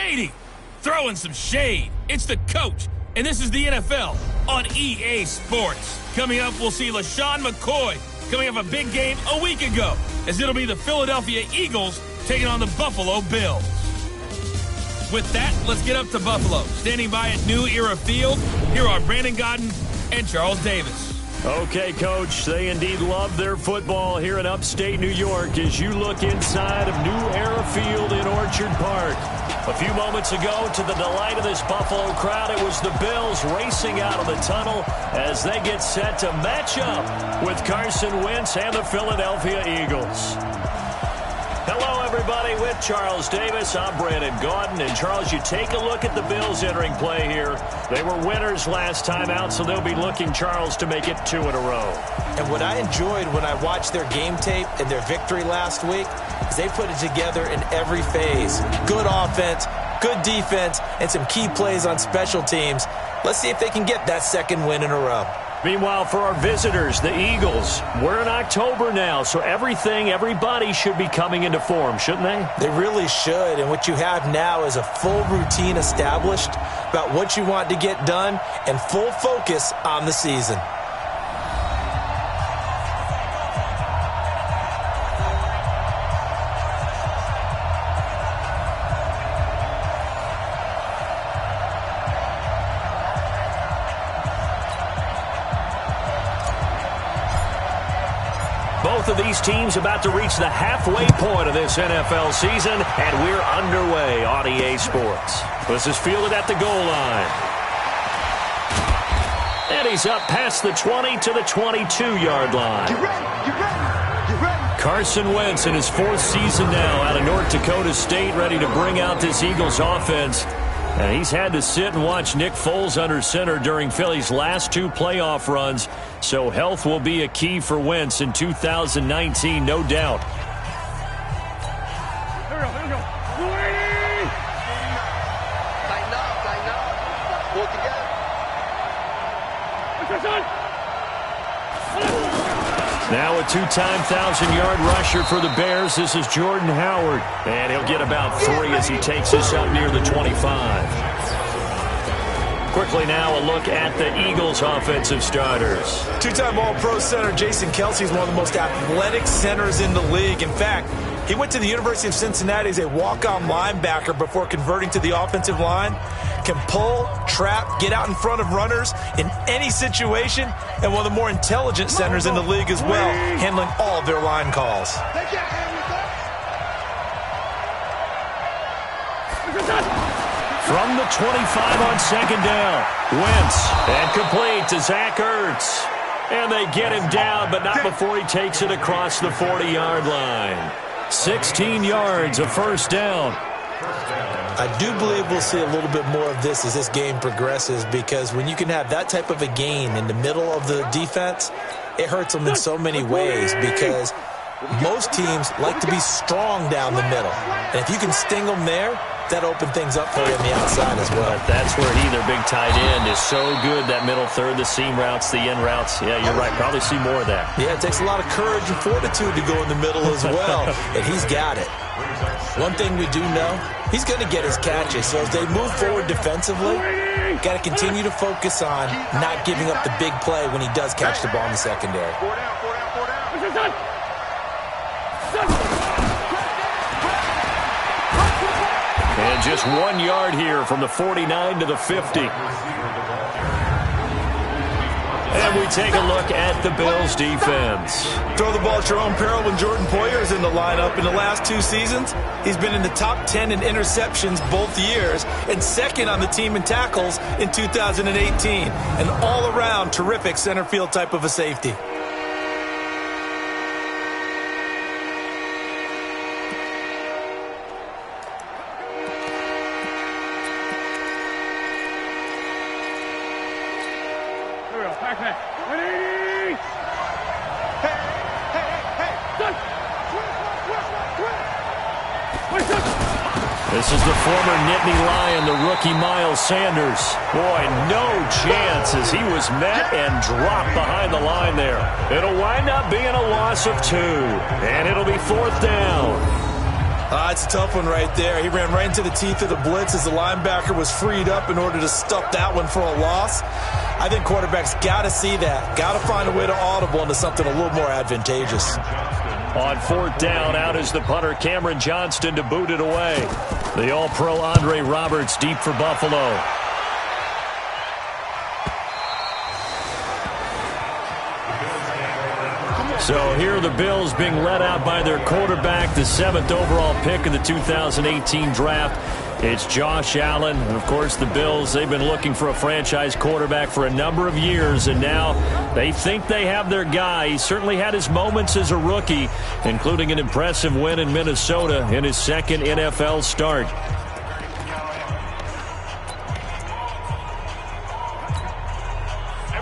Shady! Throwing some shade. It's the coach, and this is the NFL on EA Sports. Coming up, we'll see LaShawn McCoy coming off a big game a week ago, as it'll be the Philadelphia Eagles taking on the Buffalo Bills. With that, let's get up to Buffalo. Standing by at New Era Field, here are Brandon Godden and Charles Davis. Okay, Coach, they indeed love their football here in upstate New York as you look inside of New Era Field in Orchard Park. A few moments ago, to the delight of this Buffalo crowd, it was the Bills racing out of the tunnel as they get set to match up with Carson Wentz and the Philadelphia Eagles. Hello, everybody. With Charles Davis, I'm Brandon Gaudin. And, Charles, you take a look at the Bills entering play here. They were winners last time out, so they'll be looking, Charles, to make it 2 in a row. And what I enjoyed when I watched their game tape and their victory last week is they put it together in every phase. Good offense, good defense, and some key plays on special teams. Let's see if they can get that second win in a row. Meanwhile, for our visitors, the Eagles, we're in October now, so everybody should be coming into form, shouldn't they? They really should, and what you have now is a full routine established about what you want to get done and full focus on the season. Both of these teams about to reach the halfway point of this NFL season, and we're underway on EA Sports. This is fielded at the goal line. And he's up past the 20 to the 22-yard line. Get ready, get ready, get ready. Carson Wentz in his 4th season now out of North Dakota State, ready to bring out this Eagles offense. And he's had to sit and watch Nick Foles under center during Philly's last 2 playoff runs. So health will be a key for Wentz in 2019, no doubt. Here we go. Tighten up. Pull it together. Now a 2-time 1,000-yard rusher for the Bears. This is Jordan Howard. And he'll get about 3 as he takes us up near the 25. Quickly now a look at the Eagles' offensive starters. 2-time All-Pro center Jason Kelce is one of the most athletic centers in the league. In fact, he went to the University of Cincinnati as a walk-on linebacker before converting to the offensive line. Can pull, trap, get out in front of runners in any situation, and one of the more intelligent centers in the league as well, handling all of their line calls. From the 25 on second down, Wentz, and complete to Zach Ertz. And they get him down, but not before he takes it across the 40-yard line. 16 yards, a first down. I do believe we'll see a little bit more of this as this game progresses, because when you can have that type of a gain in the middle of the defense, it hurts them in so many ways, because most teams like to be strong down the middle. And if you can sting them there, that open things up for you on the outside as well. But that's where their big tight end, is so good. That middle third, the seam routes, the in routes. Yeah, you're right. Probably see more of that. Yeah, it takes a lot of courage and fortitude to go in the middle as well. And he's got it. One thing we do know, he's going to get his catches. So as they move forward defensively, got to continue to focus on not giving up the big play when he does catch the ball in the secondary. And just 1 yard here from the 49 to the 50. And we take a look at the Bills' defense. Throw the ball at your own peril when Jordan Poyer is in the lineup. In the last 2 seasons, he's been in the top 10 in interceptions both years and second on the team in tackles in 2018. An all-around terrific center field type of a safety. This is the former Nittany Lion, the rookie Miles Sanders. Boy, no chance as he was met and dropped behind the line there. It'll wind up being a loss of 2, and it'll be 4th down. It's a tough one right there. He ran right into the teeth of the blitz as the linebacker was freed up in order to stuff that one for a loss. I think quarterbacks got to see that. Got to find a way to audible into something a little more advantageous. On fourth down, out is the punter, Cameron Johnston, to boot it away. The All-Pro Andre Roberts deep for Buffalo. So here are the Bills being led out by their quarterback, the 7th overall pick in the 2018 draft. It's Josh Allen. And, of course, the Bills, they've been looking for a franchise quarterback for a number of years, and now they think they have their guy. He certainly had his moments as a rookie, including an impressive win in Minnesota in his second NFL start.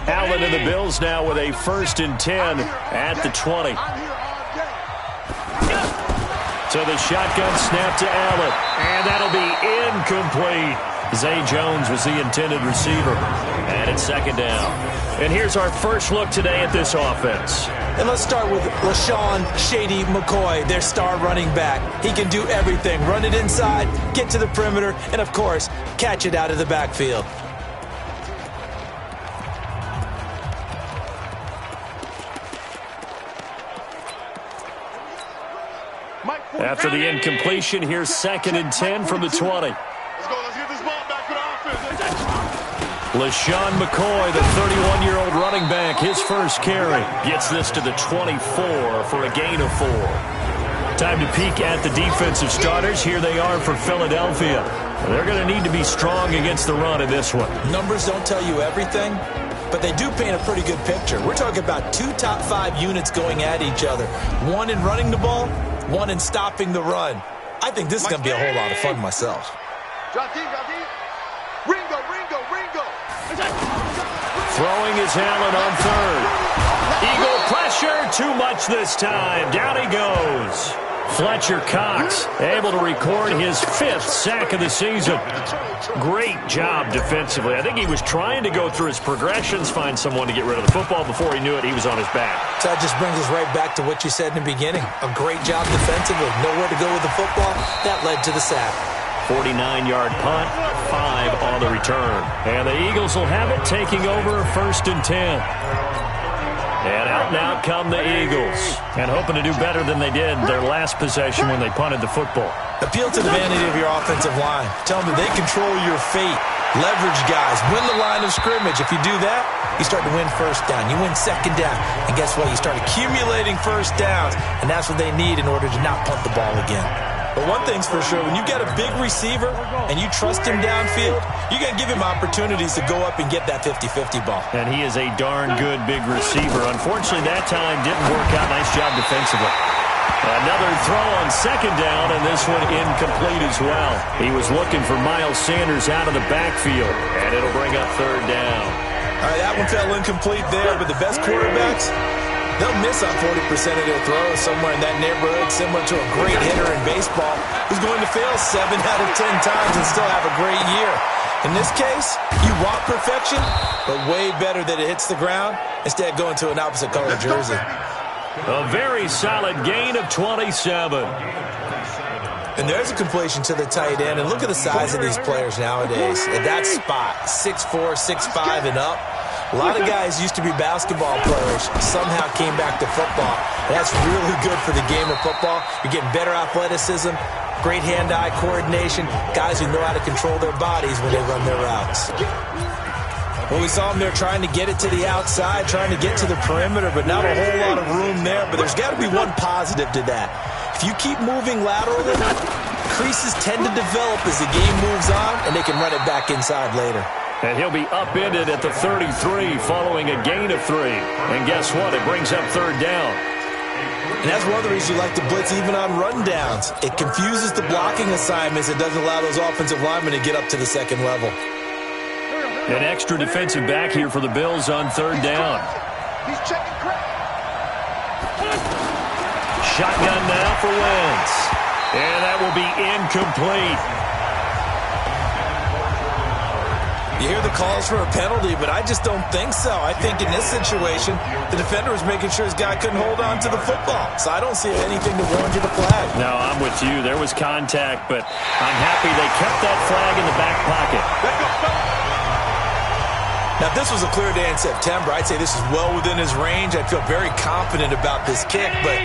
Allen and the Bills now with a 1st and 10 at the 20. So the shotgun snap to Allen, and that'll be incomplete. Zay Jones was the intended receiver, and it's 2nd down. And here's our first look today at this offense. And let's start with LaShawn Shady McCoy, their star running back. He can do everything. Run it inside, get to the perimeter, and, of course, catch it out of the backfield. After the incompletion, here's 2nd and 10 from the 20. Let's get this ball back to the offense. LaShawn McCoy, the 31-year-old running back, his first carry. Gets this to the 24 for a gain of 4. Time to peek at the defensive starters. Here they are for Philadelphia. They're going to need to be strong against the run in this one. Numbers don't tell you everything, but they do paint a pretty good picture. We're talking about 2 top 5 units going at each other. One in running the ball, one in stopping the run. I think this is going to be a whole lot of fun myself. Ringo. Throwing is Allen on 3rd. Eagle pressure, too much this time. Down he goes. Fletcher Cox able to record his 5th sack of the season. Great job defensively. I think he was trying to go through his progressions, find someone to get rid of the football. Before he knew it, he was on his back. So that just brings us right back to what you said in the beginning. A great job defensively. Nowhere to go with the football. That led to the sack. 49-yard punt, 5 on the return. And the Eagles will have it, taking over 1st and 10. And out come the Eagles. And hoping to do better than they did their last possession when they punted the football. Appeal to the vanity of your offensive line. Tell them that they control your fate. Leverage guys. Win the line of scrimmage. If you do that, you start to win 1st down. You win 2nd down. And guess what? You start accumulating 1st downs. And that's what they need in order to not punt the ball again. But one thing's for sure, when you get a big receiver and you trust him downfield, you're going to give him opportunities to go up and get that 50-50 ball. And he is a darn good big receiver. Unfortunately, that time didn't work out. Nice job defensively. Another throw on 2nd down, and this one incomplete as well. He was looking for Miles Sanders out of the backfield, and it'll bring up 3rd down. All right, that one fell incomplete there, but the best quarterbacks, they'll miss on 40% of their throws somewhere in that neighborhood, similar to a great hitter in baseball who's going to fail 7 out of 10 times and still have a great year. In this case, you want perfection, but way better that it hits the ground instead of going to an opposite color jersey. A very solid gain of 27. And there's a completion to the tight end. And look at the size of these players nowadays. At that spot, 6'4", 6'5", and up. A lot of guys used to be basketball players, somehow came back to football. And that's really good for the game of football. You're getting better athleticism, great hand-eye coordination, guys who know how to control their bodies when they run their routes. Well, we saw them there trying to get it to the outside, trying to get to the perimeter, but not a whole lot of room there. But there's got to be one positive to that. If you keep moving laterally, creases tend to develop as the game moves on, and they can run it back inside later. And he'll be upended at the 33 following a gain of 3. And guess what? It brings up 3rd down. And that's one of the reasons you like to blitz even on rundowns. It confuses the blocking assignments. It doesn't allow those offensive linemen to get up to the 2nd level. An extra defensive back here for the Bills on 3rd down. He's checking crack. Shotgun now for Wentz. And that will be incomplete. You hear the calls for a penalty, but I just don't think so. I think in this situation, the defender was making sure his guy couldn't hold on to the football. So I don't see anything to warrant you the flag. No, I'm with you. There was contact, but I'm happy they kept that flag in the back pocket. Now, if this was a clear day in September, I'd say this is well within his range. I'd feel very confident about this kick, but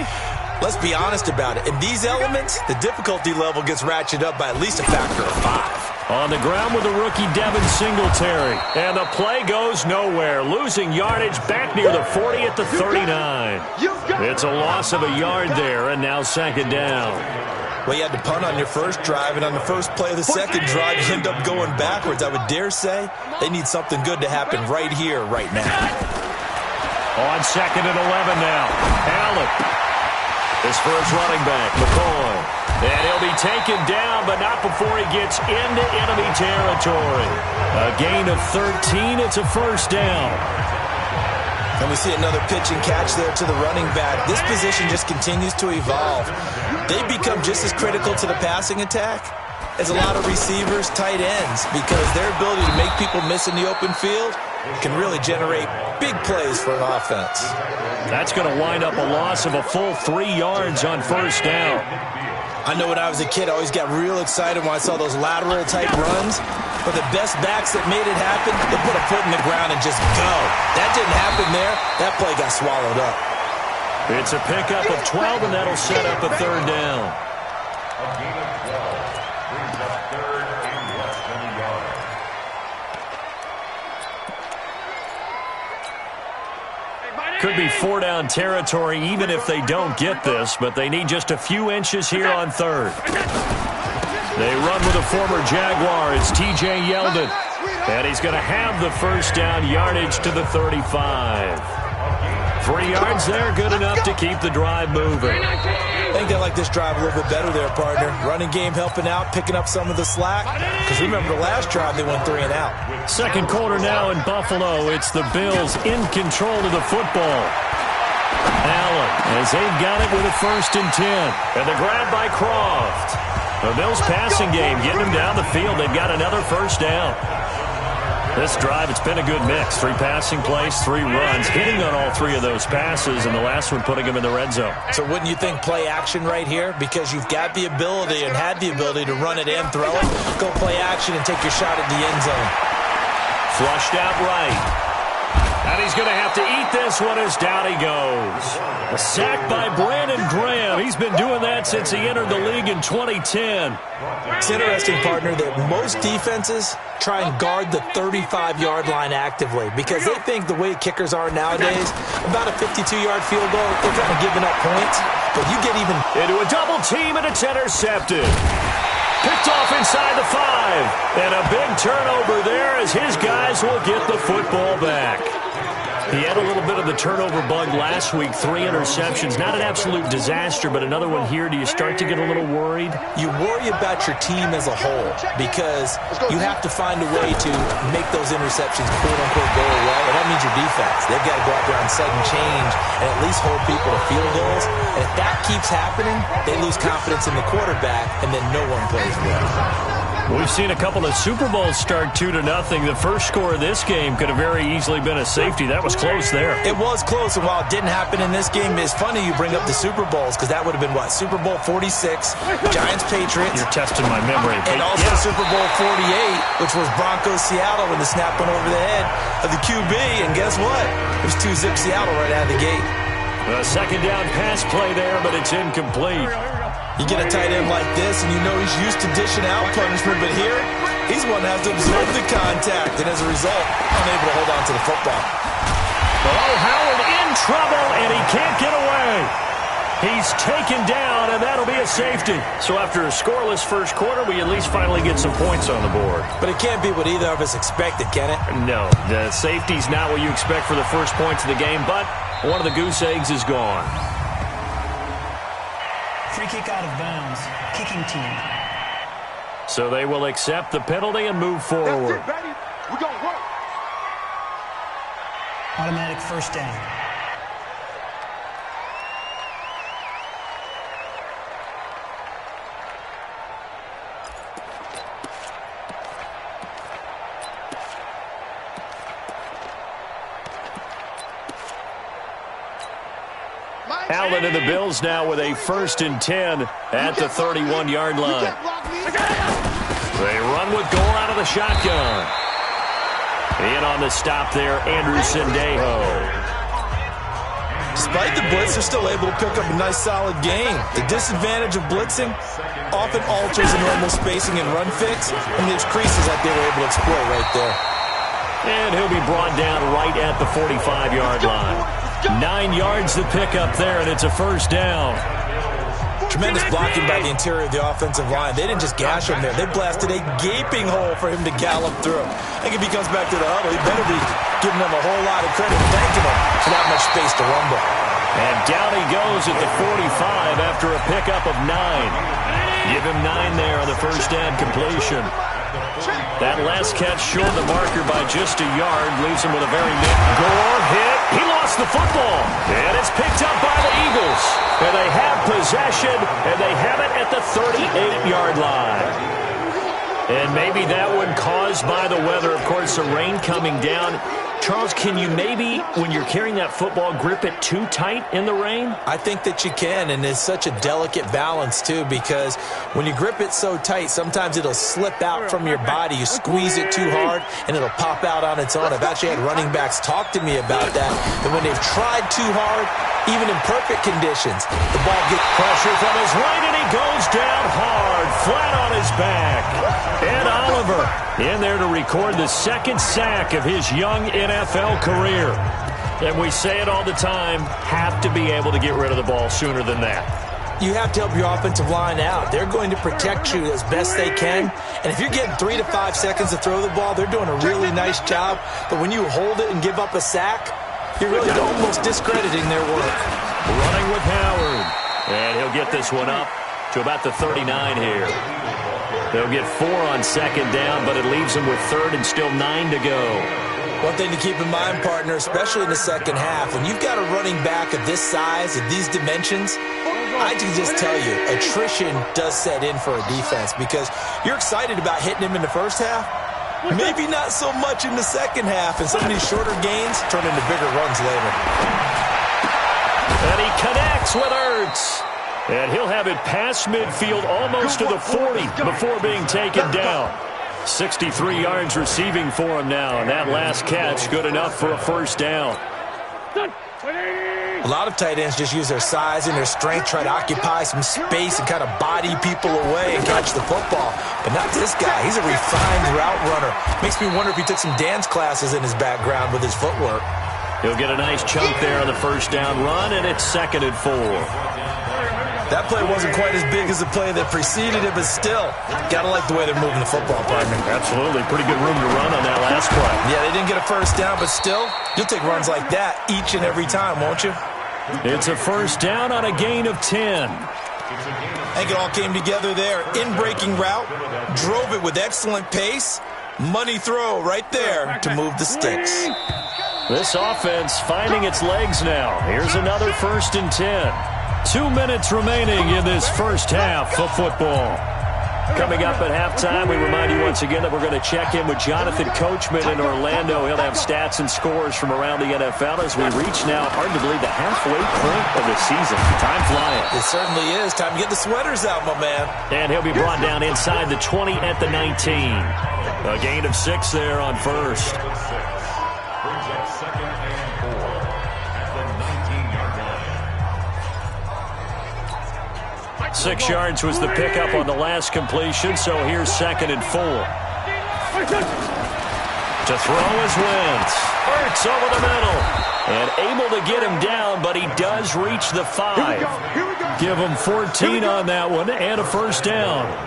let's be honest about it. In these elements, the difficulty level gets ratcheted up by at least a factor of 5. On the ground with the rookie Devin Singletary. And the play goes nowhere. Losing yardage back near the 40 at the 39. It's a loss of a yard there, and now second down. Well, you had to punt on your first drive, and on the first play of the second drive, you end up going backwards. I would dare say they need something good to happen right here, right now. On second and 11 now. Allen. His first running back, McCoy. And he'll be taken down, but not before he gets into enemy territory. A gain of 13. It's a first down. And we see another pitch and catch there to the running back. This position just continues to evolve. They become just as critical to the passing attack as a lot of receivers, tight ends, because their ability to make people miss in the open field can really generate big plays for an offense. That's going to wind up a loss of a full 3 yards on first down. I know when I was a kid, I always got real excited when I saw those lateral-type runs. But the best backs that made it happen, they put a foot in the ground and just go. That didn't happen there. That play got swallowed up. It's a pickup of 12, and that'll set up a third down. Could be 4-down territory even if they don't get this, but they need just a few inches here on third. They run with a former Jaguar. It's T.J. Yeldon. And he's going to have the first down, yardage to the 35. 3 yards there, good enough to keep the drive moving. I think they like this drive a little bit better there, partner. Running game helping out, picking up some of the slack. Because remember, the last drive they went 3 and out. Second quarter now in Buffalo. It's the Bills in control of the football. Allen, as they've got it with a 1st and 10. And the grab by Croft. The Bills passing game, getting them down the field. They've got another first down. This drive, it's been a good mix. 3 passing plays, 3 runs, hitting on all 3 of those passes, and the last one putting them in the red zone. So wouldn't you think play action right here? Because you've got the ability and had the ability to run it and throw it. Go play action and take your shot at the end zone. Flushed out right. And he's going to have to eat this one as down he goes. A sack by Brandon Graham. He's been doing that since he entered the league in 2010. It's interesting, partner, that most defenses try and guard the 35-yard line actively because they think the way kickers are nowadays, about a 52-yard field goal, they're kind of giving up points. But you get even into a double team, and it's intercepted. Picked off inside the 5. And a big turnover there as his guys will get the football back. He had a little bit of the turnover bug last week, 3 interceptions. Not an absolute disaster, but another one here. Do you start to get a little worried? You worry about your team as a whole because you have to find a way to make those interceptions, quote-unquote, go away. And that means your defense. They've got to go out there on second change and at least hold people to field goals. And if that keeps happening, they lose confidence in the quarterback, and then no one plays well. We've seen a couple of Super Bowls start 2-0. The first score of this game could have very easily been a safety. That was close there. It was close, and while it didn't happen in this game, it's funny you bring up the Super Bowls because that would have been, what, Super Bowl 46, Giants-Patriots. You're testing my memory. And also Super Bowl 48, which was Broncos-Seattle when the snap went over the head of the QB, and guess what? It was 2-zip Seattle right out of the gate. A second down pass play there, but it's incomplete. You get a tight end like this, and you know he's used to dishing out punishment, but here, he's one that has to absorb the contact, and as a result, unable to hold on to the football. Oh, Howard in trouble, and he can't get away. He's taken down, and that'll be a safety. So after a scoreless first quarter, we at least finally get some points on the board. But it can't be what either of us expected, can it? No, the safety's not what you expect for the first points of the game, but one of the goose eggs is gone. Free kick out of bounds. Kicking team. So they will accept the penalty and move forward. That's it, baby. We're going to work. Automatic first down. Allen and the Bills now with a 1st and 10 at the 31-yard line. They run with goal out of the shotgun. In on the stop there, Andrew Sendejo. Despite the blitz, they're still able to pick up a nice, solid gain. The disadvantage of blitzing often alters the normal spacing and run fix, and there's creases that they were able to exploit right there. And he'll be brought down right at the 45-yard line. 9 yards to pick up there, and it's a 1st down. Tremendous blocking by the interior of the offensive line. They didn't just gash him there. They blasted a gaping hole for him to gallop through. I think if he comes back to the huddle, he better be giving them a whole lot of credit and thanking them for that much space to rumble. And down he goes at the 45 after a pickup of 9. Give him 9 there on the 1st down completion. That last catch short the marker by just a yard, leaves him with a very neat Gore hit. He lost the football, and it's picked up by the Eagles. And they have possession, and they have it at the 38-yard line. And maybe that one caused by the weather. Of course, the rain coming down. Charles, can you maybe, when you're carrying that football, grip it too tight in the rain? I think that you can, and it's such a delicate balance, too, because when you grip it so tight, sometimes it'll slip out from your body. You squeeze it too hard, and it'll pop out on its own. I've actually had running backs talk to me about that, and when they've tried too hard, even in perfect conditions, the ball gets pressure from his right, and he goes down hard, flat on his back. And Oliver in there to record the 2nd sack of his young NFL career. And we say it all the time, have to be able to get rid of the ball sooner than that. You have to help your offensive line out. They're going to protect you as best they can. And if you're getting 3 to 5 seconds to throw the ball, they're doing a really nice job. But when you hold it and give up a sack, you're really almost discrediting their work. Running with Howard. And he'll get this one up to about the 39 here. They'll get 4 on 2nd down, but it leaves them with 3rd and still 9 to go. One thing to keep in mind, partner, especially in the second half, when you've got a running back of this size, of these dimensions, I can just tell you, attrition does set in for a defense because you're excited about hitting him in the first half, maybe not so much in the second half, and some of these shorter gains turn into bigger runs later. And he connects with Ertz. And he'll have it past midfield almost to the 40 before being taken down. 63 yards receiving for him now. And that last catch good enough for a 1st down. A lot of tight ends just use their size and their strength, try to occupy some space and kind of body people away and catch the football. But not this guy. He's a refined route runner. Makes me wonder if he took some dance classes in his background with his footwork. He'll get a nice chunk there on the 1st down run, and it's 2nd and 4. That play wasn't quite as big as the play that preceded it, but still, got to like the way they're moving the football, partner. Absolutely. Pretty good room to run on that last play. Yeah, they didn't get a 1st down, but still, you'll take runs like that each and every time, won't you? It's a 1st down on a gain of 10. I think it all came together there. In-breaking route, drove it with excellent pace. Money throw right there to move the sticks. This offense finding its legs now. Here's another 1st and 10. 2 minutes remaining in this 1st half of football. Coming up at halftime, we remind you once again that we're going to check in with Jonathan Coachman in Orlando. He'll have stats and scores from around the NFL as we reach now, hard to believe, the halfway point of the season. Time flying. It certainly is. Time to get the sweaters out, my man. And he'll be brought down inside the 20 at the 19. A gain of 6 there on 1st. 6 yards was the pickup on the last completion, so here's 2nd and 4. To throw is Wentz. Ertz over the middle. And able to get him down, but he does reach the 5. Give him 14 on that one and a 1st down.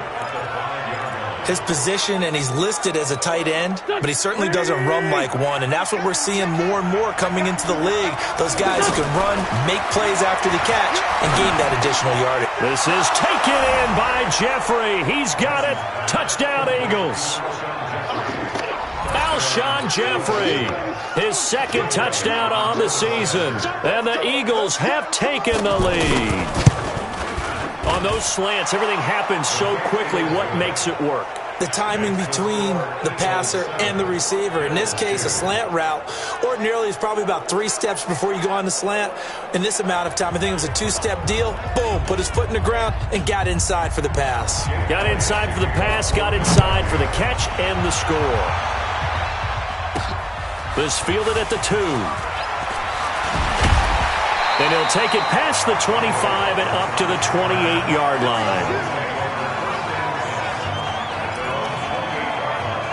His position, and he's listed as a tight end, but he certainly doesn't run like one, and that's what we're seeing more and more coming into the league. Those guys who can run, make plays after the catch, and gain that additional yardage. This is taken in by Jeffrey. He's got it. Touchdown, Eagles. Alshon Jeffrey, his 2nd touchdown on the season, and the Eagles have taken the lead. On those slants, everything happens so quickly. What makes it work? the timing between the passer and the receiver. In this case, a slant route ordinarily is probably about 3 steps before you go on the slant. In this amount of time, I think it was a 2-step deal. Boom, put his foot in the ground and got inside for the pass. Got inside for the pass, got inside for the catch and the score. This fielded at the 2. And he'll take it past the 25 and up to the 28-yard line.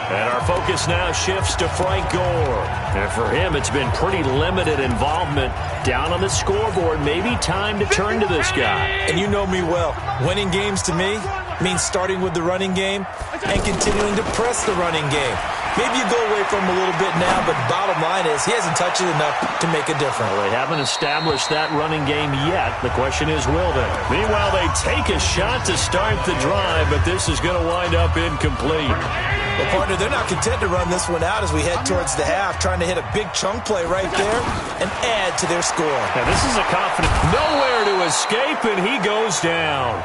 And our focus now shifts to Frank Gore. And for him, it's been pretty limited involvement down on the scoreboard. Maybe time to turn to this guy. And you know me well. Winning games to me means starting with the running game and continuing to press the running game. Maybe you go away from him a little bit now, but bottom line is he hasn't touched it enough to make a difference. Well, they haven't established that running game yet. The question is, will they? Meanwhile, they take a shot to start the drive, but this is going to wind up incomplete. Well, partner, they're not content to run this one out as we head towards the half, trying to hit a big chunk play right there and add to their score. Now, this is a confident nowhere to escape, and he goes down.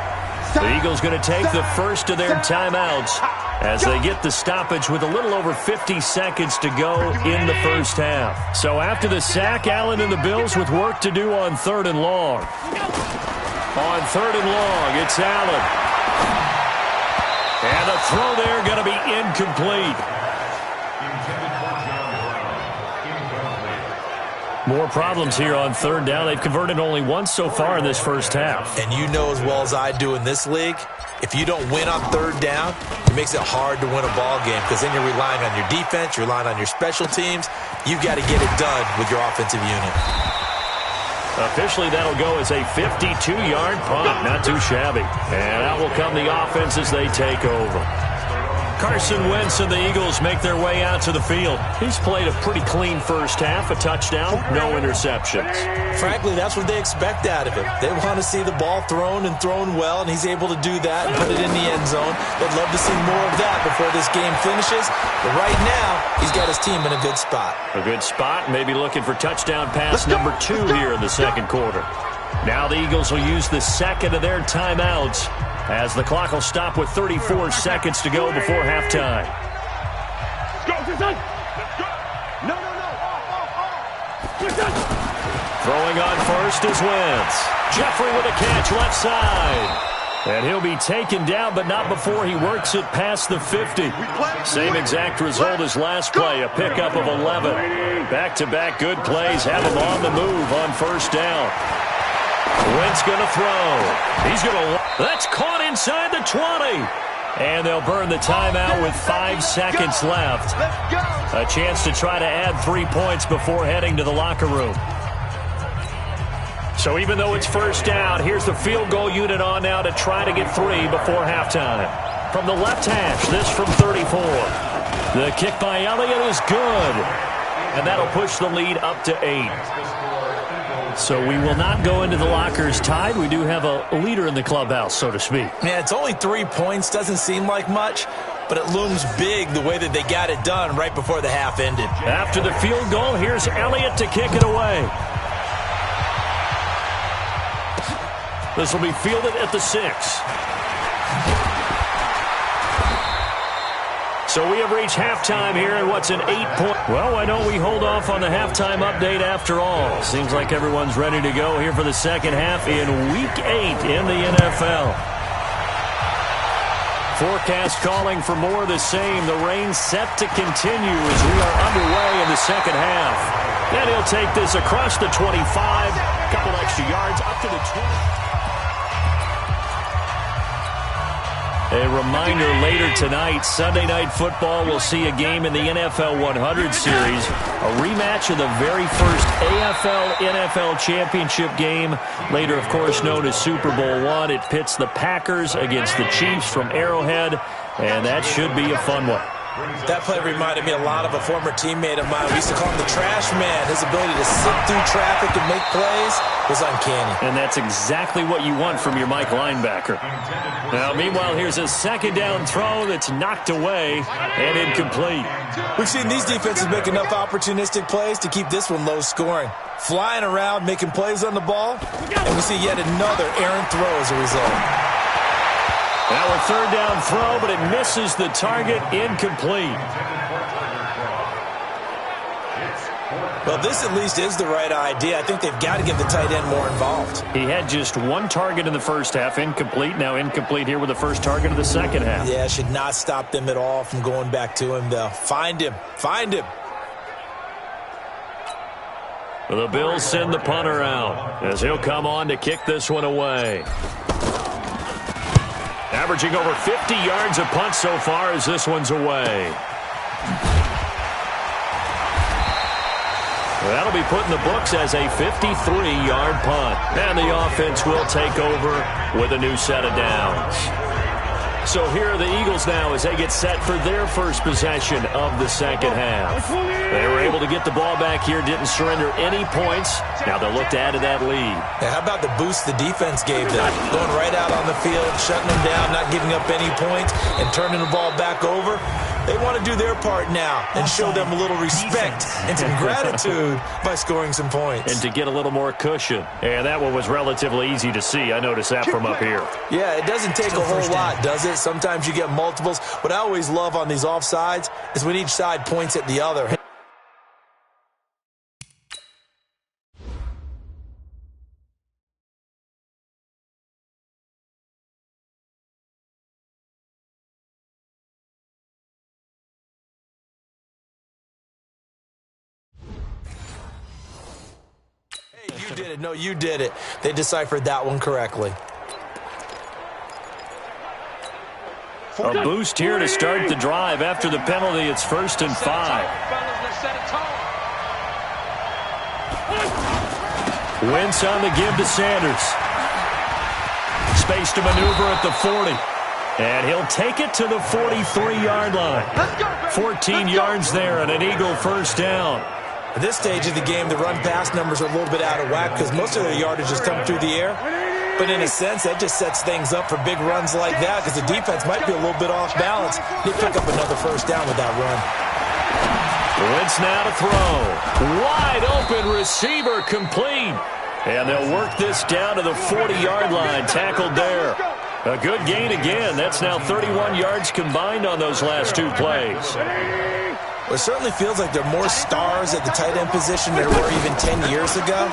The Eagles going to take the first of their timeouts as they get the stoppage with a little over 50 seconds to go in the first half. So after the sack, Allen and the Bills with work to do on 3rd and long. On 3rd and long, it's Allen. And the throw there going to be incomplete. More problems here on 3rd down. They've converted only once so far in this first half. And you know as well as I do in this league, if you don't win on 3rd down, it makes it hard to win a ball game because then you're relying on your defense, you're relying on your special teams. You've got to get it done with your offensive unit. Officially, that'll go as a 52-yard punt. Not too shabby. And out will come the offense as they take over. Carson Wentz and the Eagles make their way out to the field. He's played a pretty clean first half, a touchdown, no interceptions. Frankly, that's what they expect out of him. They want to see the ball thrown and thrown well, and he's able to do that and put it in the end zone. They'd love to see more of that before this game finishes. But right now, he's got his team in a good spot. A good spot, maybe looking for touchdown pass number 2 here in the second quarter. Now the Eagles will use the second of their timeouts as the clock will stop with 34 seconds to go before halftime. Throwing on first is Wentz. Jeffrey with a catch left side. And he'll be taken down, but not before he works it past the 50. Same exact result as last play, a pickup of 11. Back-to-back good plays have him on the move on first down. Wentz going to throw. He's going to... That's caught inside the 20. And they'll burn the timeout with 5 seconds left. A chance to try to add 3 points before heading to the locker room. So even though it's first down, here's the field goal unit on now to try to get 3 before halftime. From the left hash, this from 34. The kick by Elliott is good. And that'll push the lead up to 8. So we will not go into the lockers tied. We do have a leader in the clubhouse, so to speak. Yeah, it's only 3 points. Doesn't seem like much, but it looms big the way that they got it done right before the half ended. After the field goal, here's Elliott to kick it away. This will be fielded at the 6. So we have reached halftime here, and what's an 8-point... Well, why don't we hold off on the halftime update after all? Seems like everyone's ready to go here for the second half in Week 8 in the NFL. Forecast calling for more of the same. The rain set to continue as we are underway in the second half. And he'll take this across the 25, a couple extra yards up to the 20. A reminder later tonight, Sunday Night Football will see a game in the NFL 100 Series, a rematch of the very first AFL-NFL Championship game, later, of course, known as Super Bowl I. It pits the Packers against the Chiefs from Arrowhead, and that should be a fun one. That play reminded me a lot of a former teammate of mine. We used to call him the trash man. His ability to sit through traffic and make plays was uncanny. And that's exactly what you want from your Mike linebacker. Now, meanwhile, here's a second down throw that's knocked away and incomplete. We've seen these defenses make enough opportunistic plays to keep this one low scoring. Flying around, making plays on the ball, and we see yet another errant throw as a result. Now a third down throw, but it misses the target, incomplete. Well, this at least is the right idea. I think they've got to get the tight end more involved. He had just one target in the first half, incomplete. Now incomplete here with the first target of the second half. Yeah, should not stop them at all from going back to him, though. Find him. Find him. The Bills send the punter out as he'll come on to kick this one away. Averaging over 50 yards a punt so far as this one's away. That'll be put in the books as a 53-yard punt. And the offense will take over with a new set of downs. So here are the Eagles now as they get set for their first possession of the second half. They were able to get the ball back here, didn't surrender any points. Now they'll look to add to that lead. Yeah, how about the boost the defense gave them? Going right out on the field, shutting them down, not giving up any points, and turning the ball back over. They want to do their part now and show them a little respect and some gratitude by scoring some points. And to get a little more cushion. And that one was relatively easy to see. I noticed that from up here. Yeah, it doesn't take a whole lot, does it? Sometimes you get multiples. What I always love on these offsides is when each side points at the other. You did it. No, you did it. They deciphered that one correctly. A boost here to start the drive. After the penalty, it's 1st and 5. Wentz on the give to Sanders. Space to maneuver at the 40. And he'll take it to the 43-yard line. 14 yards there and an Eagle first down. At this stage of the game, the run-pass numbers are a little bit out of whack because most of their yardage has come through the air. But in a sense, that just sets things up for big runs like that because the defense might be a little bit off balance. They pick up another first down with that run. Wentz now to throw. Wide open receiver complete. And they'll work this down to the 40-yard line. Tackled there. A good gain again. That's now 31 yards combined on those last two plays. Well, it certainly feels like there are more stars at the tight end position than there were even 10 years ago.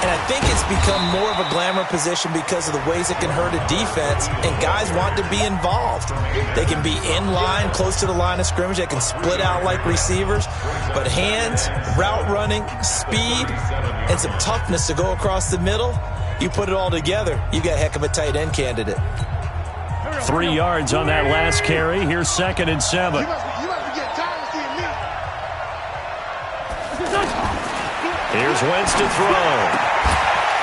And I think it's become more of a glamour position because of the ways it can hurt a defense, and guys want to be involved. They can be in line, close to the line of scrimmage. They can split out like receivers. But hands, route running, speed, and some toughness to go across the middle, you put it all together, you got a heck of a tight end candidate. 3 yards on that last carry. Here's 2nd and 7. Here's Wentz to throw.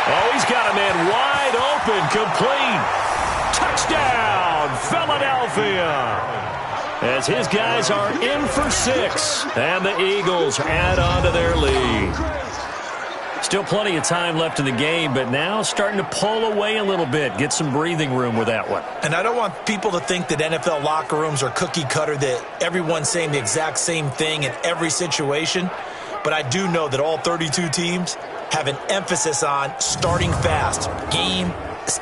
Oh, he's got a man wide open, complete. Touchdown, Philadelphia. As his guys are in for 6. And the Eagles add on to their lead. Still plenty of time left in the game, but now starting to pull away a little bit. Get some breathing room with that one. And I don't want people to think that NFL locker rooms are cookie cutter, that everyone's saying the exact same thing in every situation. But I do know that all 32 teams have an emphasis on starting fast. Game,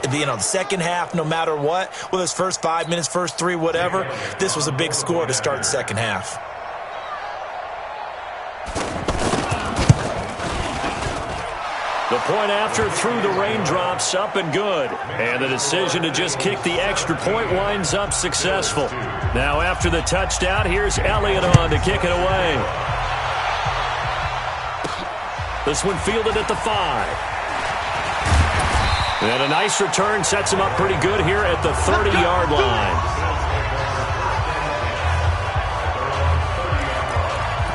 the second half, no matter what. Whether it's first 5 minutes, first 3, whatever. This was a big score to start the second half. The point after through the raindrops, up and good. And the decision to just kick the extra point winds up successful. Now after the touchdown, here's Elliott on to kick it away. This one fielded at the 5. And a nice return sets him up pretty good here at the 30-yard line.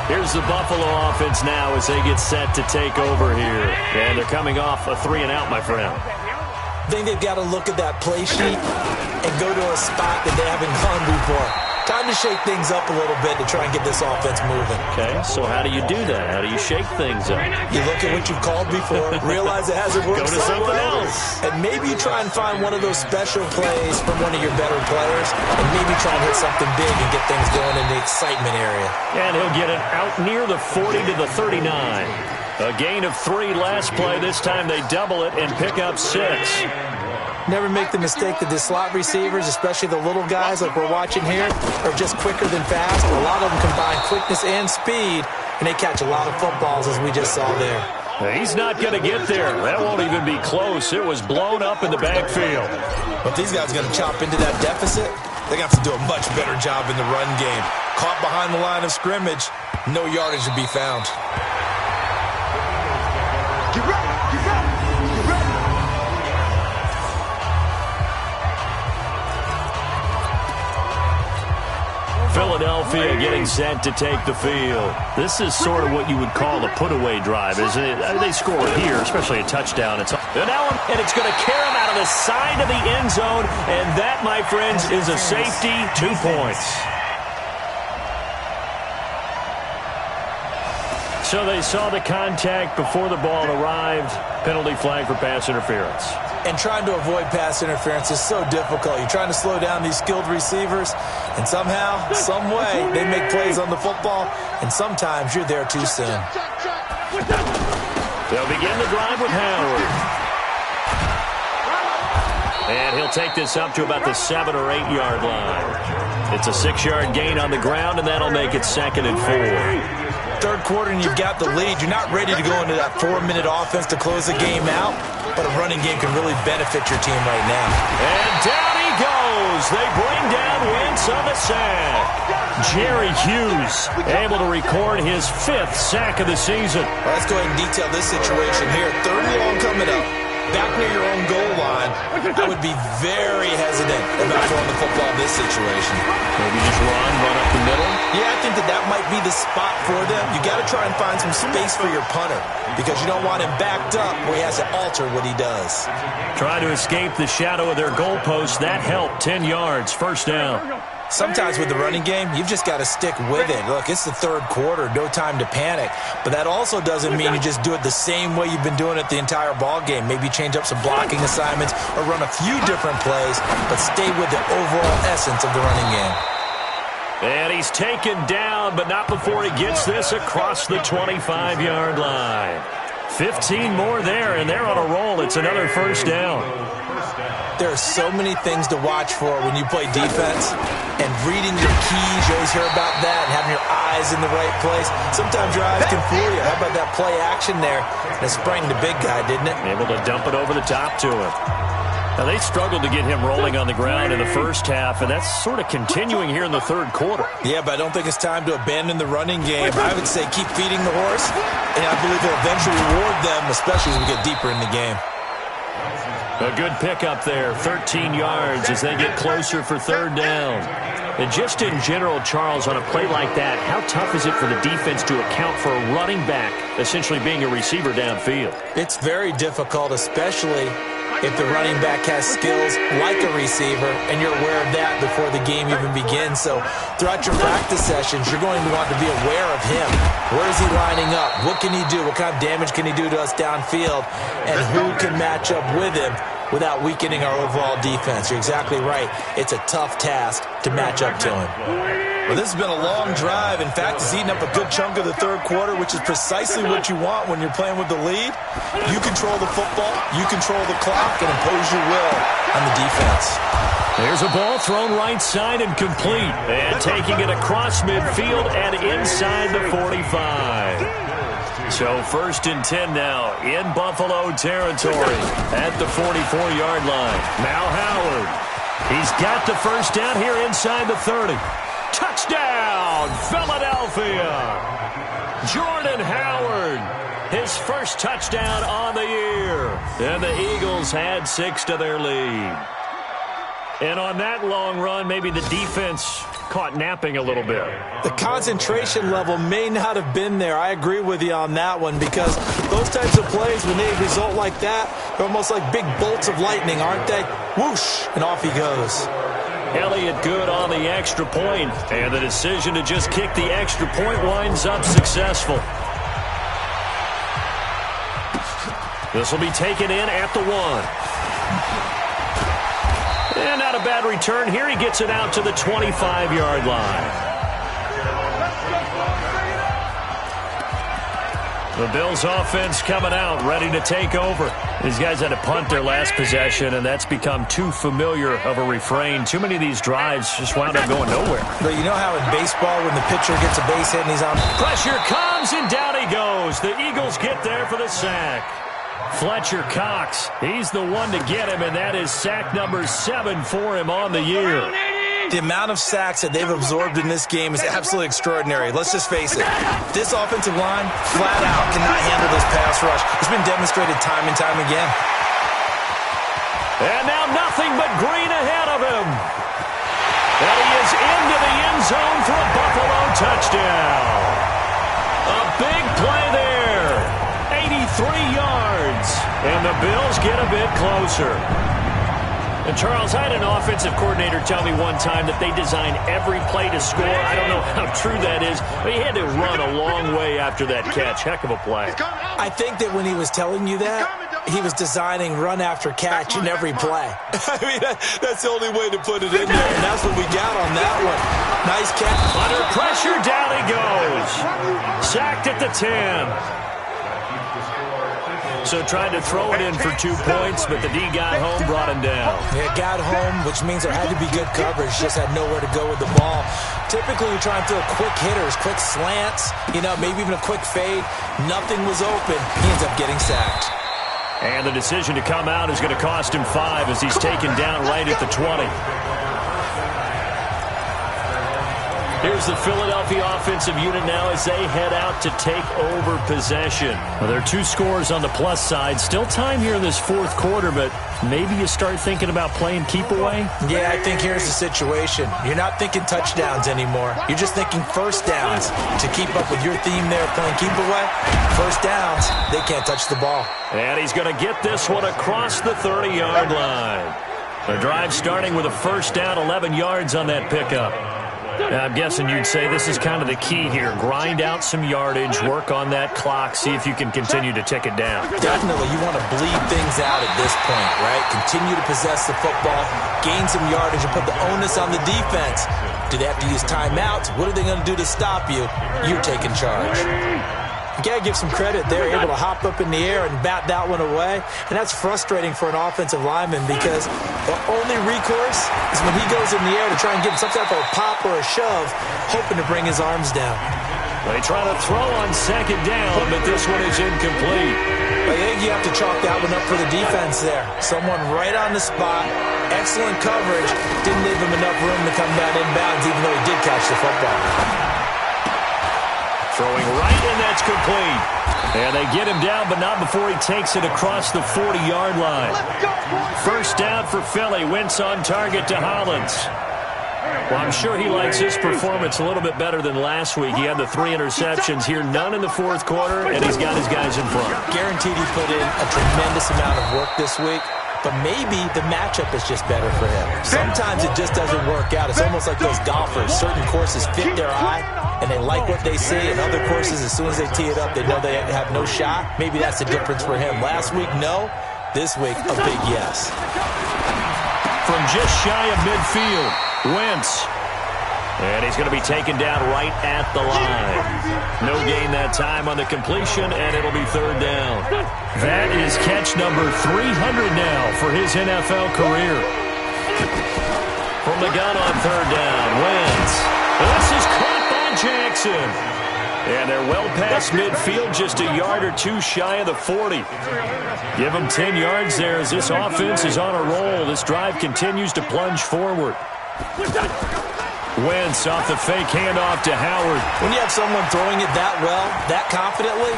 Here's the Buffalo offense now as they get set to take over here. And they're coming off a 3-and-out, my friend. I think they've got to look at that play sheet and go to a spot that they haven't gone before. Time to shake things up a little bit to try and get this offense moving. Okay, so how do you do that? How do you shake things up? You look at what you've called before, realize it hasn't worked. Go to something else. And maybe you try and find one of those special plays from one of your better players, and maybe try and hit something big and get things going in the excitement area. And he'll get it out near the 40 to the 39. A gain of 3 last play. This time they double it and pick up 6. Never make the mistake that the slot receivers, especially the little guys like we're watching here, are just quicker than fast. A lot of them combine quickness and speed, and they catch a lot of footballs, as we just saw there. He's not going to get there. That won't even be close. It was blown up in the backfield. But if these guys are going to chop into that deficit, they're going to have to do a much better job in the run game. Caught behind the line of scrimmage, no yardage to be found. Get ready, get ready, get ready. Philadelphia getting set to take the field. This is sort of what you would call a put-away drive, isn't it? They score here, especially a touchdown. And it's going to carry them out of the side of the end zone, and that, my friends, is a safety, 2 points. So they saw the contact before the ball arrived. Penalty flag for pass interference. And trying to avoid pass interference is so difficult. You're trying to slow down these skilled receivers, and somehow, some way, they make plays on the football, and sometimes you're there too soon. They'll begin the drive with Howard. And he'll take this up to about the 7 or 8 yard line. It's a 6-yard gain on the ground, and that'll make it 2nd and 4. Third quarter and you've got the lead. You're not ready to go into that 4-minute offense to close the game out, but a running game can really benefit your team right now. And down he goes. They bring down Wentz on the sack. Jerry Hughes able to record his 5th sack of the season. Well, let's go ahead and detail this situation here. 3rd and long coming up. Back near your own goal line, I would be very hesitant about throwing the football in this situation. Maybe just run up the middle? Yeah, I think that might be the spot for them. You got to try and find some space for your punter because you don't want him backed up where he has to alter what he does. Try to escape the shadow of their goalpost. That helped. 10 yards, 1st down. Sometimes with the running game, you've just got to stick with it. Look, it's the 3rd quarter, no time to panic. But that also doesn't mean you just do it the same way you've been doing it the entire ball game. Maybe change up some blocking assignments or run a few different plays, but stay with the overall essence of the running game. And he's taken down, but not before he gets this across the 25-yard line. 15 more there, and they're on a roll. It's another 1st down. There are so many things to watch for when you play defense, and reading your keys, you always hear about that, and having your eyes in the right place. Sometimes your eyes can fool you. How about that play action there? And it sprang the big guy, didn't it? Able to dump it over the top to him. Now, they struggled to get him rolling on the ground in the 1st half, and that's sort of continuing here in the 3rd quarter. Yeah, but I don't think it's time to abandon the running game. I would say keep feeding the horse, and I believe he'll eventually reward them, especially as we get deeper in the game. A good pickup there, 13 yards as they get closer for 3rd down. And just in general, Charles, on a play like that, how tough is it for the defense to account for a running back essentially being a receiver downfield? It's very difficult, especially if the running back has skills like a receiver, and you're aware of that before the game even begins. So throughout your practice sessions, you're going to want to be aware of him. Where is he lining up? What can he do? What kind of damage can he do to us downfield? And who can match up with him without weakening our overall defense? You're exactly right. It's a tough task to match up to him. Well, this has been a long drive. In fact, it's eaten up a good chunk of the 3rd quarter, which is precisely what you want when you're playing with the lead. You control the football, you control the clock, and impose your will on the defense. There's a ball thrown right side and complete. And taking it across midfield and inside the 45. So 1st and 10 now in Buffalo territory at the 44-yard line. Now Howard. He's got the 1st down here inside the 30. Touchdown, Philadelphia! Jordan Howard, his 1st touchdown on the year. And the Eagles had 6 to their lead. And on that long run, maybe the defense caught napping a little bit. The concentration level may not have been there. I agree with you on that one because those types of plays, when they result like that, they're almost like big bolts of lightning, aren't they? Whoosh, and off he goes. Elliott good on the extra point, and the decision to just kick the extra point winds up successful. This will be taken in at the 1. And not a bad return here. He gets it out to the 25-yard line. The Bills offense coming out, ready to take over. These guys had to punt their last possession, and that's become too familiar of a refrain. Too many of these drives just wound up going nowhere. But you know how in baseball when the pitcher gets a base hit and he's on... Pressure comes, and down he goes. The Eagles get there for the sack. Fletcher Cox, he's the one to get him, and that is sack number 7 for him on the year. The amount of sacks that they've absorbed in this game is absolutely extraordinary. Let's just face it. This offensive line, flat out, cannot handle this pass rush. It's been demonstrated time and time again. And now nothing but green ahead of him. And he is into the end zone for a Buffalo touchdown. A big play there. 83 yards. And the Bills get a bit closer. And Charles, I had an offensive coordinator tell me one time that they design every play to score. I don't know how true that is, but he had to run a long way after that catch. Heck of a play. I think that when he was telling you that, he was designing run after catch in every play. I mean, that's the only way to put it in there, and that's what we got on that one. Nice catch. Under pressure, down he goes. Sacked at the 10. So trying to throw it in for 2 points, but the D got home, brought him down. Yeah, got home, which means there had to be good coverage. Just had nowhere to go with the ball. Typically, you're trying to throw quick hitters, quick slants, maybe even a quick fade. Nothing was open. He ends up getting sacked. And the decision to come out is going to cost him 5 as he's taken down right at the 20. Here's the Philadelphia offensive unit now as they head out to take over possession. Well, there are 2 scores on the plus side. Still time here in this fourth quarter, but maybe you start thinking about playing keep away? Yeah, I think here's the situation. You're not thinking touchdowns anymore. You're just thinking first downs. To keep up with your theme there, playing keep away, first downs, they can't touch the ball. And he's going to get this one across the 30-yard line. The drive starting with a first down, 11 yards on that pickup. Now, I'm guessing you'd say this is kind of the key here. Grind out some yardage, work on that clock, see if you can continue to tick it down. Definitely. You want to bleed things out at this point, right? Continue to possess the football, gain some yardage, and put the onus on the defense. Do they have to use timeouts? What are they going to do to stop you? You're taking charge. You got to give some credit. They're able to hop up in the air and bat that one away. And that's frustrating for an offensive lineman because the only recourse is when he goes in the air to try and get some type of a pop or a shove, hoping to bring his arms down. They try to throw on second down, but this one is incomplete. I think you have to chalk that one up for the defense there. Someone right on the spot. Excellent coverage. Didn't leave him enough room to come down inbounds, even though he did catch the football. Throwing right, and that's complete. And they get him down, but not before he takes it across the 40-yard line. First down for Philly. Wentz on target to Hollins. Well, I'm sure he likes his performance a little bit better than last week. He had the 3 interceptions here, none in the fourth quarter, and he's got his guys in front. Guaranteed he put in a tremendous amount of work this week. But maybe the matchup is just better for him. Sometimes it just doesn't work out. It's almost like those golfers. Certain courses fit their eye, and they like what they see. And other courses, as soon as they tee it up, they know they have no shot. Maybe that's the difference for him. Last week, no. This week, a big yes. From just shy of midfield, Wentz. And he's going to be taken down right at the line. No gain that time on the completion, and it'll be third down. That is catch number 300 now for his NFL career. From the gun on third down, Wentz. This is caught by Jackson. And they're well past midfield, just a yard or 2 shy of the 40. Give them 10 yards there as this offense is on a roll. This drive continues to plunge forward. Wentz off the fake handoff to Howard. When you have someone throwing it that well, that confidently,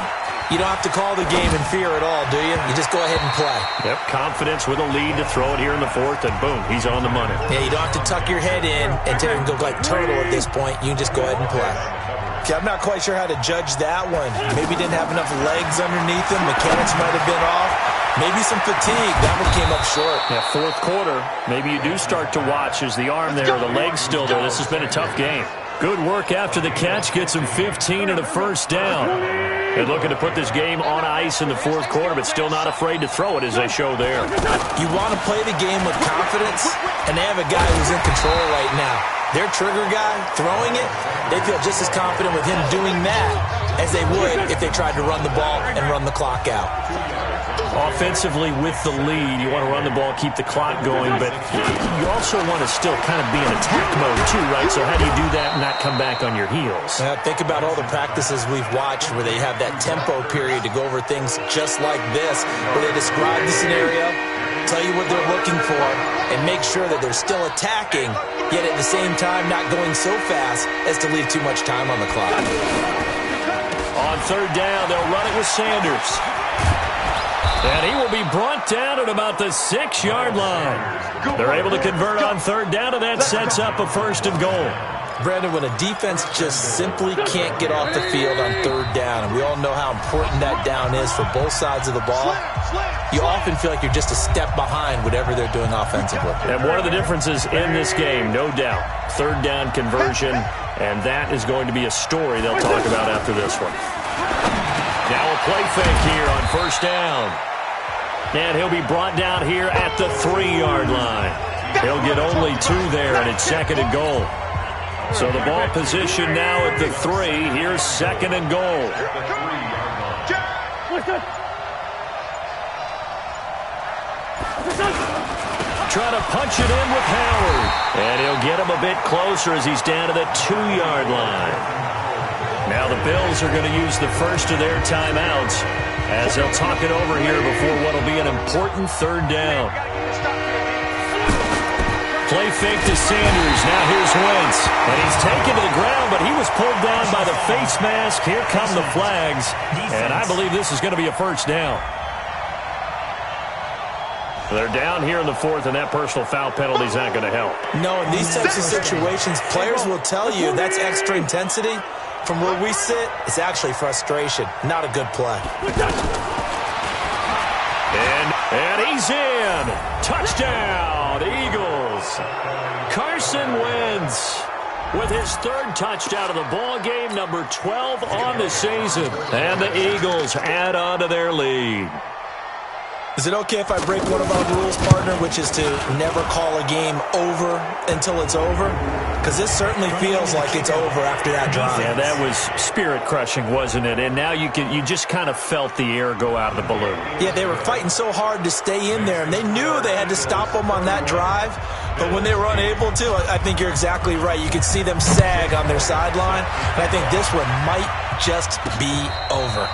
you don't have to call the game in fear at all, do you? You just go ahead and play. Yep, confidence with a lead to throw it here in the fourth, and boom, he's on the money. Yeah, you don't have to tuck your head in and go like turtle at this point. You can just go ahead and play. Okay, I'm not quite sure how to judge that one. Maybe didn't have enough legs underneath him. Mechanics might have been off. Maybe some fatigue. That one came up short. Yeah, fourth quarter, maybe you do start to watch as the arm there, the leg's still there. This has been a tough game. Good work after the catch. Gets him 15 and a first down. And looking to put this game on ice in the fourth quarter, but still not afraid to throw it as they show there. You want to play the game with confidence, and they have a guy who's in control right now. Their trigger guy, throwing it, they feel just as confident with him doing that as they would if they tried to run the ball and run the clock out. Offensively with the lead, you want to run the ball, keep the clock going, but you also want to still kind of be in attack mode too, right? So how do you do that and not come back on your heels? Think about all the practices we've watched where they have that tempo period to go over things just like this, where they describe the scenario, tell you what they're looking for, and make sure that they're still attacking, yet at the same time not going so fast as to leave too much time on the clock. On third down, they'll run it with Sanders. And he will be brought down at about the 6-yard line. They're able to convert on third down, and that sets up a first and goal. Brandon, when a defense just simply can't get off the field on third down, and we all know how important that down is for both sides of the ball, you often feel like you're just a step behind whatever they're doing offensively. And one of the differences in this game, no doubt, third down conversion, and that is going to be a story they'll talk about after this one. Now a play fake here on first down. And he'll be brought down here at the 3-yard line. He'll get only 2 there, and it's second and goal. So the ball position now at the 3. Here's second and goal. Try to punch it in with Howard. And he'll get him a bit closer as he's down to the 2-yard line. Now the Bills are going to use the first of their timeouts as they'll talk it over here before what will be an important third down. Play fake to Sanders. Now here's Wentz. And he's taken to the ground, but he was pulled down by the face mask. Here come the flags. And I believe this is going to be a first down. They're down here in the fourth, and that personal foul penalty is not going to help. No, in these types of situations, players will tell you that's extra intensity. From where we sit, it's actually frustration. Not a good play. And he's in. Touchdown, Eagles. Carson Wentz with his third touchdown of the ball game, number 12 on the season. And the Eagles add on to their lead. Is it okay if I break one of our rules, partner, which is to never call a game over until it's over? Because this certainly feels like it's over after that drive. Yeah, that was spirit-crushing, wasn't it? And now you just kind of felt the air go out of the balloon. Yeah, they were fighting so hard to stay in there, and they knew they had to stop them on that drive. But when they were unable to, I think you're exactly right. You could see them sag on their sideline, and I think this one might just be over.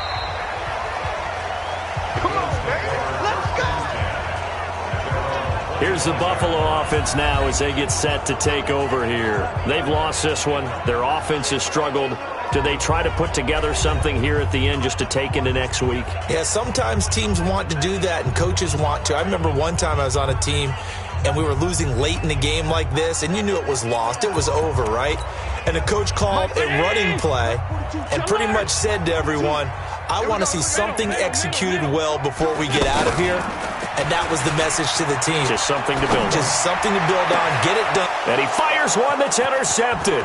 Here's the Buffalo offense now as they get set to take over here. They've lost this one. Their offense has struggled. Do they try to put together something here at the end just to take into next week? Yeah, sometimes teams want to do that and coaches want to. I remember one time I was on a team and we were losing late in the game like this, and you knew it was lost. It was over, right? And the coach called a running play and pretty much said to everyone, I want to see something executed well before we get out of here. And that was the message to the team. Just something to build on. Just something to build on. Get it done. And he fires one that's intercepted.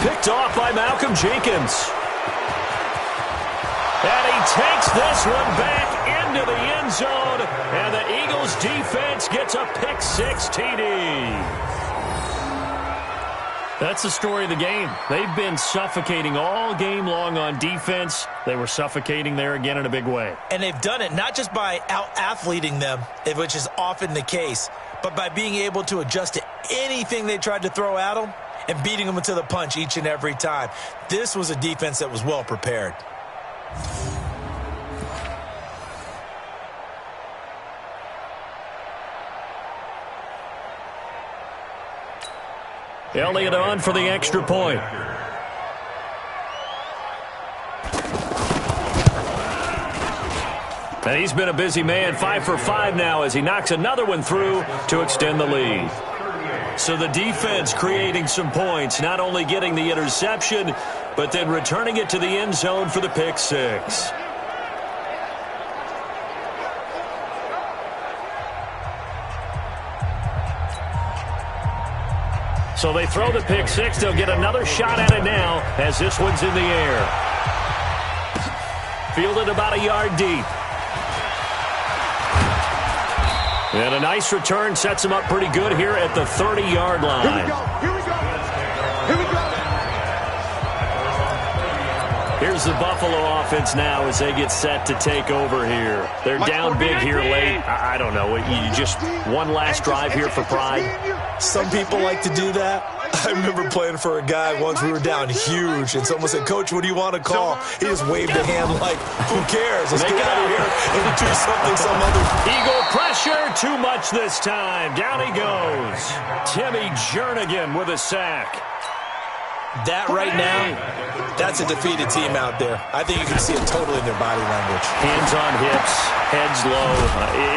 Picked off by Malcolm Jenkins. And he takes this one back into the end zone. And the Eagles defense gets a pick-6 TD. That's the story of the game. They've been suffocating all game long on defense. They were suffocating there again in a big way. And they've done it not just by out-athleting them, which is often the case, but by being able to adjust to anything they tried to throw at them and beating them to the punch each and every time. This was a defense that was well prepared. Elliott on for the extra point. And he's been a busy man, 5 for 5 now as he knocks another one through to extend the lead. So the defense creating some points, not only getting the interception, but then returning it to the end zone for the pick-6. So they throw the pick-6. They'll get another shot at it now as this one's in the air. fielded about a yard deep. And a nice return sets him up pretty good here at the 30-yard line. Here we go. Here we go. Here we go. Here's the Buffalo offense now as they get set to take over here. They're down big here late. I don't know. You just one last drive here for pride. Some people like to do that. I remember playing for a guy once. We were down huge, and someone said, "Coach, what do you want to call?" He just waved a hand like, "Who cares? Let's get out of here and do something some other." Eagle pressure, too much this time. Down he goes. Timmy Jernigan with a sack. That right now, that's a defeated team out there. I think you can see it totally in their body language. Hands on hips, heads low.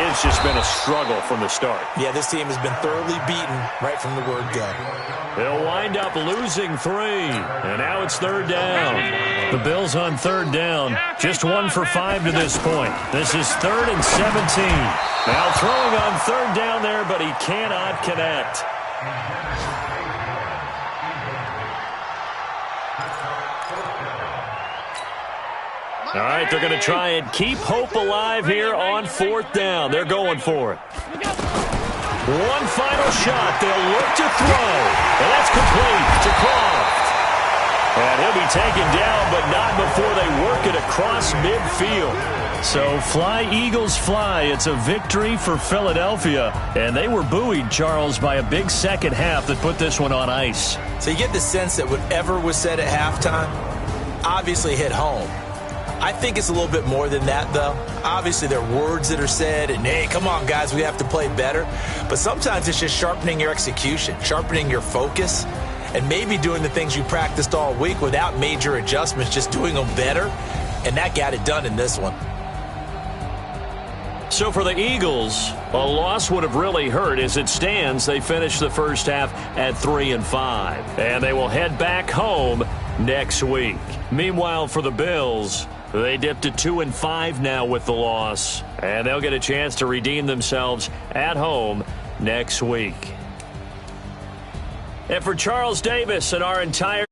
It's just been a struggle from the start. Yeah, this team has been thoroughly beaten right from the word go. They'll wind up losing 3, and now it's 3rd down. The Bills on 3rd down, just 1 for 5 to this point. This is 3rd and 17. Now throwing on 3rd down there, but he cannot connect. All right, they're going to try and keep hope alive here on 4th down. They're going for it. One final shot. They'll look to throw. And that's complete to Croft. And he'll be taken down, but not before they work it across midfield. So fly, Eagles, fly. It's a victory for Philadelphia. And they were buoyed, Charles, by a big second half that put this one on ice. So you get the sense that whatever was said at halftime obviously hit home. I think it's a little bit more than that, though. Obviously, there are words that are said, and, hey, come on, guys, we have to play better. But sometimes it's just sharpening your execution, sharpening your focus, and maybe doing the things you practiced all week without major adjustments, just doing them better. And that got it done in this one. So for the Eagles, a loss would have really hurt. As it stands, they finished the first half at 3-5. And they will head back home next week. Meanwhile, for the Bills, they dipped to 2-5 now with the loss, and they'll get a chance to redeem themselves at home next week. And for Charles Davis and our entire